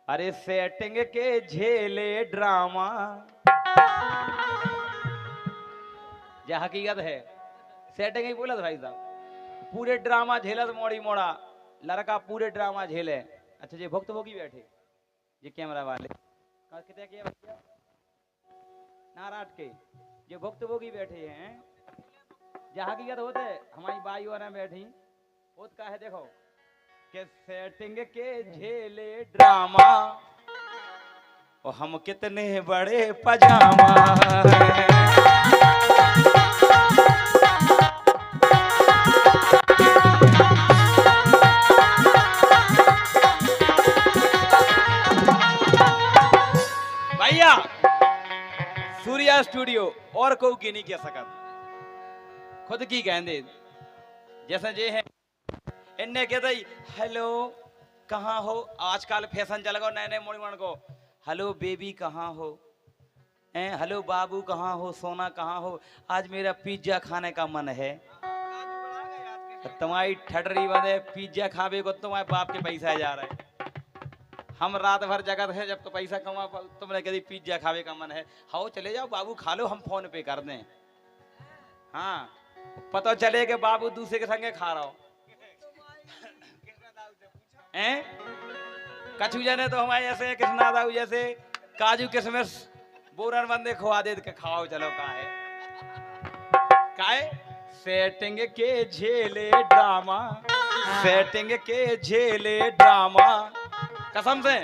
अरे सेटिंग के झेले ड्रामा, यह हकीकत है। सेटिंग ही बोला था भाई साहब, पूरे ड्रामा झेलत मोड़ी मोड़ा, लड़का पूरे ड्रामा झेले। अच्छा जी भुक्त भोगी बैठे ये कैमरा वाले कितने के भैया नाराज के ये भुक्त भोगी बैठे हैं। जहाँ हकीकत होते हमारी बाई और बैठी होत का है देखो के सेटिंग के झेले ड्रामा और हम कितने बड़े पजामा। भैया सूर्या स्टूडियो और को की नहीं कह सकत, खुद की कहते जैसे जे है इन्ने कहते हेलो कहाँ हो, आजकल फैशन चल गो नए नए मोड़ी मन को, हेलो बेबी कहाँ हो, हेलो बाबू कहाँ हो, सोना कहाँ हो, आज मेरा पिज्जा खाने का मन है। तुम्हारी ठटरी बंदे पिज्जा खावे को तुम्हारे बाप के पैसा जा रहा है। हम रात भर जगत है जब तो पैसा कमा तुमने कभी पिज्जा खावे का मन है, हाओ चले जाओ बाबू खा लो हम फोन पे कर दें। हाँ पता चले कि बाबू दूसरे के संगे खा रहा हो। कछु जाने तो हमारे ऐसे कृष्णा दाऊ जैसे काजू किशमिश बोरन बंदे खुआ दे के खाओ चलो काहे सेटिंग के झेले ड्रामा, सेटिंग के झेले ड्रामा कसम से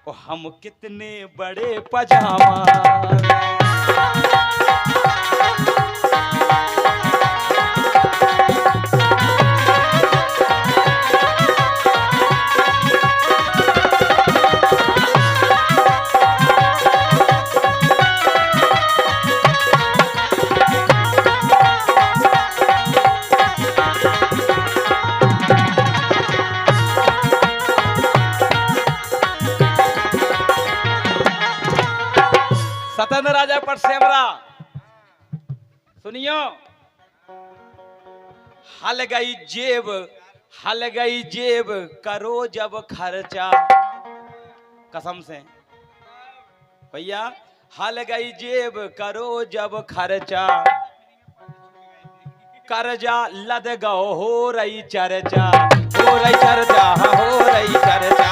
ओ हम कितने बड़े पजामा। सतन राजा पर सेमरा सुनियो, हल गई जेब करो जब खर्चा, कसम से भैया हल गई जेब करो जब खर्चा, कर्जा लद गो हो रही चर्चा, हो रही चर्चा, हो रही चर्चा।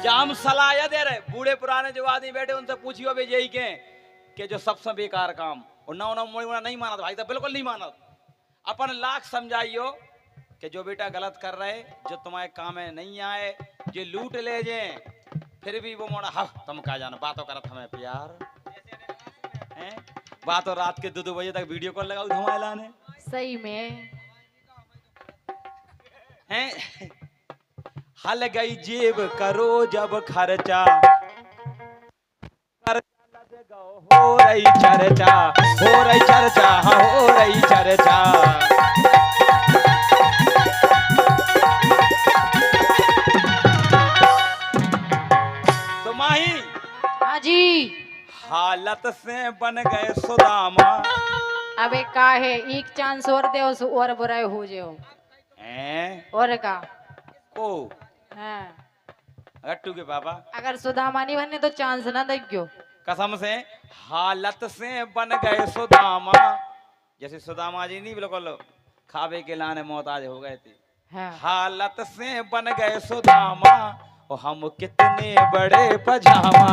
जाम सलाह दे रहे बूढ़े पुराने जो आदमी बैठे उनसे पूछियो भाई यही के जो सबसे बेकार काम और ना मोड़ी नहीं मानत भाई तो बिल्कुल नहीं मानत। अपन लाख समझाइयो कि जो बेटा गलत कर रहे जो तुम्हारे काम में नहीं आए जो लूट ले जे फिर भी वो मोड़ा हाँ तुम क्या जानो बातों करत हमें प्यार हैं, बातों रात के 2-2 बजे तक वीडियो कॉल लगाओ धुआं लाने सही में हैं। हल गई जेब करो जब खर्चा, हो रही चर्चा, हो रही चर्चा, हो रही चर्चा। तो माही हाँ जी हालत से बन गए सुदामा। अबे का है एक चांस और दे और बुराई हो जाओ और का ओ हाँ। गट्टू के पापा अगर सुदामा नहीं बनने तो चांस ना देग्यो। कसम से हालत से बन गए सुदामा, जैसे सुदामा जी नहीं बिल्कुल खावे के लाने मोहताज हो गए थे। हाँ। हालत से बन गए सुदामा और हम कितने बड़े पजामा।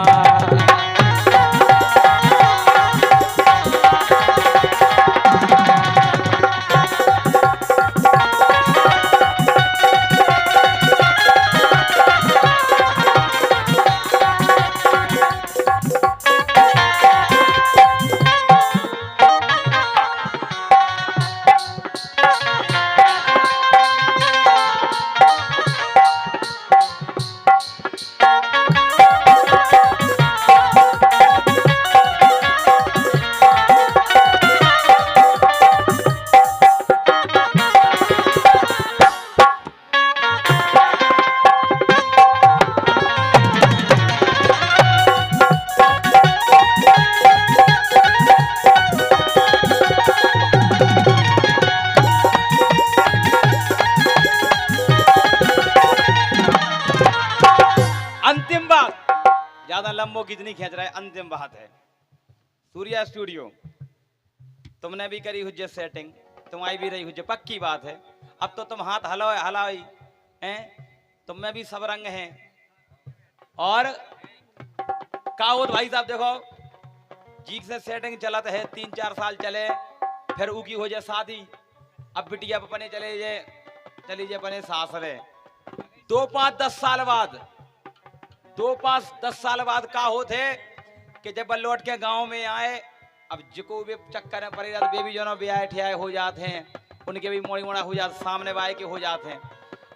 वो कितनी खींच रहा है अंतिम बात है। सूर्या स्टूडियो तुमने भी करी हुज्जे सेटिंग, तुम आई भी रही हुज्जे, पक्की बात है। अब तो तुम हाथ हलाई हैं, तुम में भी सब रंग हैं। और काउत भाई साहब देखो जीक से सेटिंग चलत है, 3-4 साल चले, फिर ऊ की हो जाए शादी, अब बिटिया अपने चली जाए अपने सासरे। 2-5-10 साल बाद 2-5-10 साल बाद का होते कि जब लौट के गांव में आए, अब जिको भी चक्कर में पड़े जाते, बेबी जो भी आए ठियाए हो जाते हैं, उनके भी मोड़ी मोड़ा हो जाते, सामने बाई के हो जाते हैं।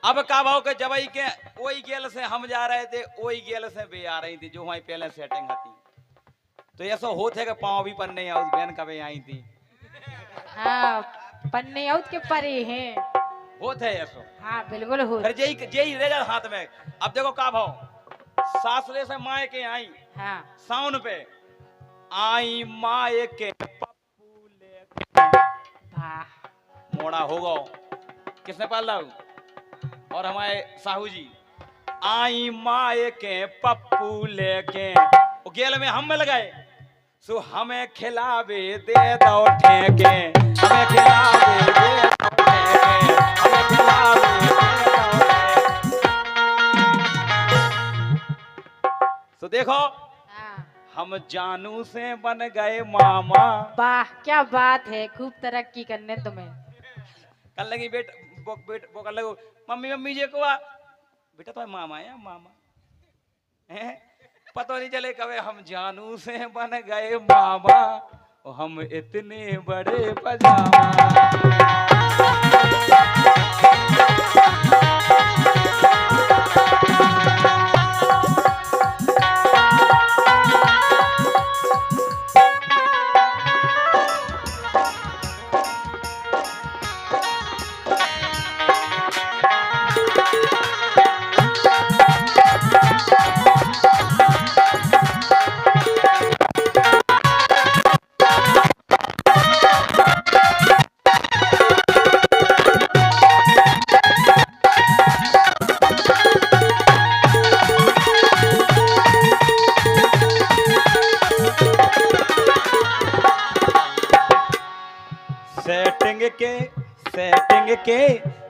अब का भाव के जब के वही गेल से हम जा रहे थे, वही गेल से वे आ रही थी जो वहीं पहले सेटिंग थी। तो ऐसा होते कि पाँव भी पन्ने उस बहन कभी आई थी। हाँ, पन्ने आउट के परे हैं, होते ऐसा। हाँ बिल्कुल हो। फिर जेई रह जा हाथ में। अब देखो का भाव सासरे से माए के आई, हाँ साउन पे आई माए के पप्पू लेके, वाह मोड़ा हो गो किसने पाला और हमारे साहू जी। आई माए के पप्पू लेके, वो गेल में हम लगाए, सो हमें खिलावे दे दो ठेके, हमें खिलावे दे दो ठेके, हमें खिलावे दे दो ठेके। सो देखो हाँ। हम जानू से बन गए मामा। वाह क्या बात है, खूब तरक्की करने तुम्हें। कल लगी वो कल लगो मम्मी जी को बेटा तो मामा है मामा हैं, पता नहीं चले कभी हम जानू से बन गए मामा, हम इतने बड़े पजामा।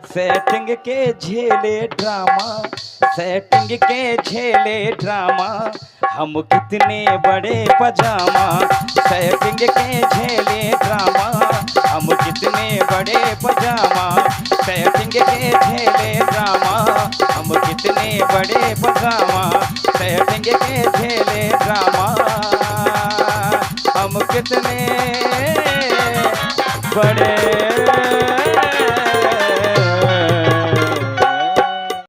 सेटिंग के झेले ड्रामा, सेटिंग के झेले ड्रामा, हम कितने बड़े पजामा। सेटिंग के झेले ड्रामा, हम कितने बड़े पजामा। सेटिंग के झेले ड्रामा, हम कितने बड़े पजामा। सेटिंग के झेले ड्रामा, हम कितने बड़े